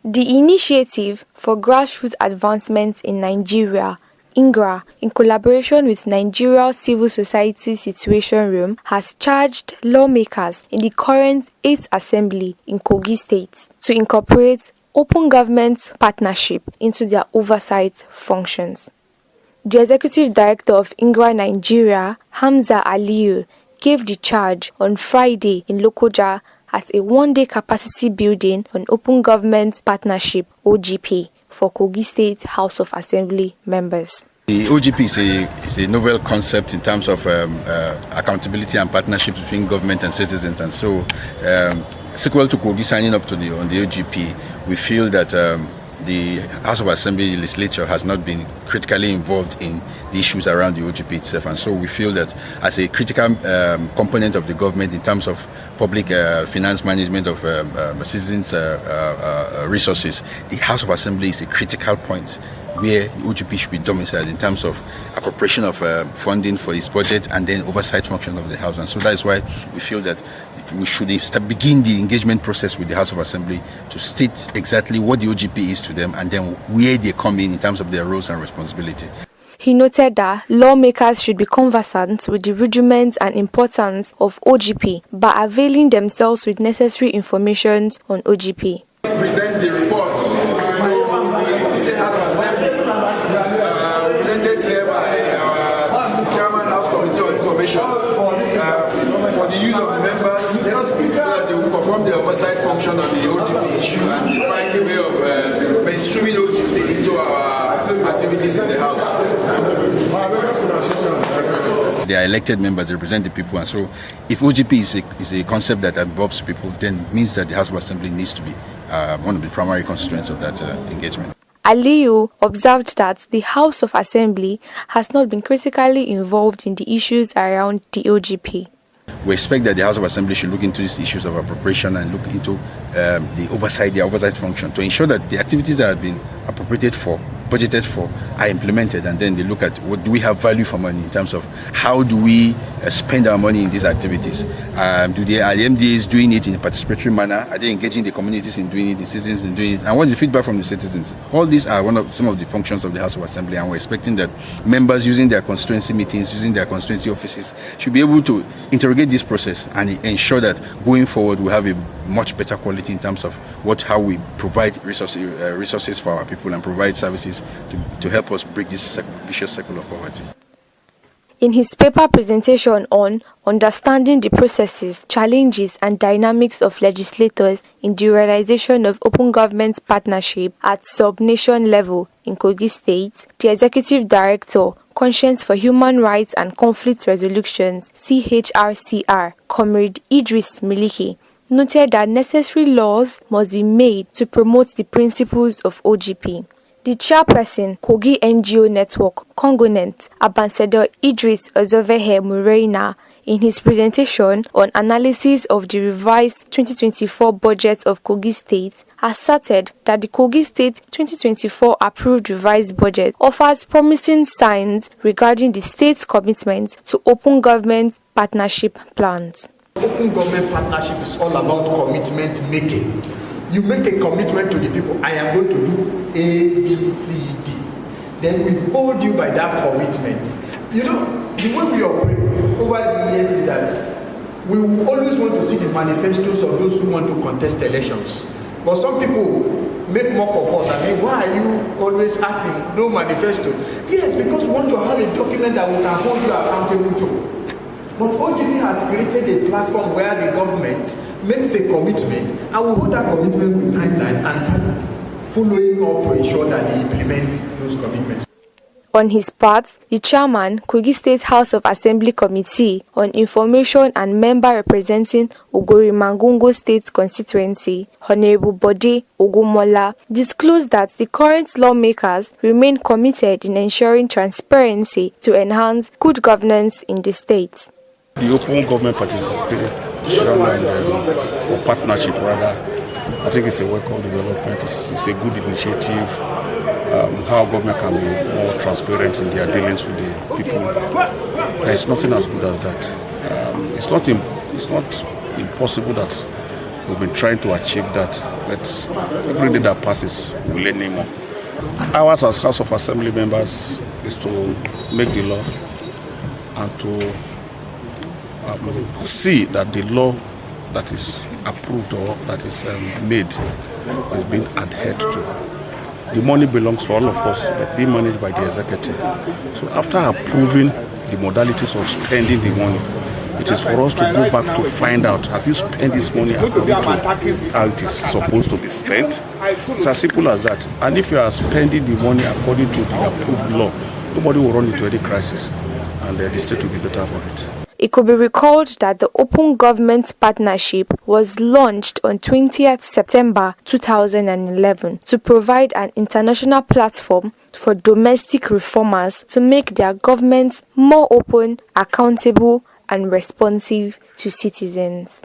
The Initiative for Grassroots Advancement in Nigeria, Ingra, in collaboration with Nigeria Civil Society Situation Room, has charged lawmakers in the current 8th Assembly in Kogi State to incorporate open government partnership into their oversight functions. The Executive Director of Ingra Nigeria, Hamza Aliyu, gave the charge on Friday in Lokoja at a one-day capacity building on Open Government Partnership (OGP) for Kogi State House of Assembly members. The OGP is a novel concept in terms of accountability and partnership between government and citizens, and so sequel to Kogi signing up on the OGP, we feel that the House of Assembly Legislature has not been critically involved in the issues around the OGP itself, and so we feel that as a critical component of the government in terms of public finance management of citizens' resources, the House of Assembly is a critical point where the OGP should be domiciled in terms of appropriation of funding for its budget and then oversight function of the House. And so that is why we feel that we should begin the engagement process with the House of Assembly to state exactly what the OGP is to them and then where they come in terms of their roles and responsibility. He noted that lawmakers should be conversant with the rudiments and importance of OGP by availing themselves with necessary information on OGP. Present the report to the State House of Assembly, presented here by the Chairman House Committee on Information, for the use of the members so that they will perform the oversight function on the OGP issue and find a way of mainstreaming OGP into our activities in the House. They are elected members, they represent the people, and so if OGP is a concept that involves people, then it means that the House of Assembly needs to be one of the primary constituents of that engagement. Aliyu observed that the House of Assembly has not been critically involved in the issues around the OGP. We expect that the House of Assembly should look into these issues of appropriation and look into the oversight function to ensure that the activities that have been appropriated for, budgeted for, are implemented, and then they look at what do we have value for money in terms of how do we spend our money in these activities. Are the MDAs doing it in a participatory manner? Are they engaging the communities in doing it, the citizens in doing it? And what's the feedback from the citizens? All these are some of the functions of the House of Assembly, and we're expecting that members using their constituency meetings, using their constituency offices, should be able to interrogate this process and ensure that going forward we have a much better quality in terms of how we provide resources for our people and provide services to help us break this vicious cycle of poverty. In his paper presentation on Understanding the Processes, Challenges and Dynamics of Legislators in the Realization of Open Government Partnership at Sub-Nation Level in Kogi State, the Executive Director, Conscience for Human Rights and Conflict Resolutions, CHRCR, Comrade Idris Miliki, noted that necessary laws must be made to promote the principles of OGP. The chairperson, Kogi NGO Network, Congonet, Ambassador Idris Ozovehe Mureina, in his presentation on analysis of the revised 2024 budget of Kogi State, asserted that the Kogi State 2024 approved revised budget offers promising signs regarding the state's commitment to open government partnership plans. Open government partnership is all about commitment making. You make a commitment to the people, I am going to do A, B, C, D. Then we hold you by that commitment. You know, the way we operate over the years is that we will always want to see the manifestos of those who want to contest elections. But some people make mock of us. I mean, why are you always asking no manifesto? Yes, because we want to have a document that we can hold you accountable to. But OGP has created a platform where the government makes a commitment and we hold that commitment with timeline and start following up to ensure that they implement those commitments. On his part, the chairman, Kogi State House of Assembly Committee on Information and member representing Ogori Mangungu State Constituency, Honorable Bode Ogumola, disclosed that the current lawmakers remain committed in ensuring transparency to enhance good governance in the state. The open government participation or partnership rather, I think it's a welcome development. It's a good initiative. How government can be more transparent in their dealings with the people. There's nothing as good as that. It's not impossible that We've been trying to achieve that, but every day that passes, we learn more. Ours as House of Assembly members is to make the law and to see that the law that is approved or that is made is being adhered to. The money belongs to all of us, but being managed by the executive. So after approving the modalities of spending the money, it is for us to go back to find out, have you spent this money according to how it is supposed to be spent? It's as simple as that. And if you are spending the money according to the approved law, nobody will run into any crisis, and the state will be better for it. It could be recalled that the Open Government Partnership was launched on 20th September 2011 to provide an international platform for domestic reformers to make their governments more open, accountable, and responsive to citizens.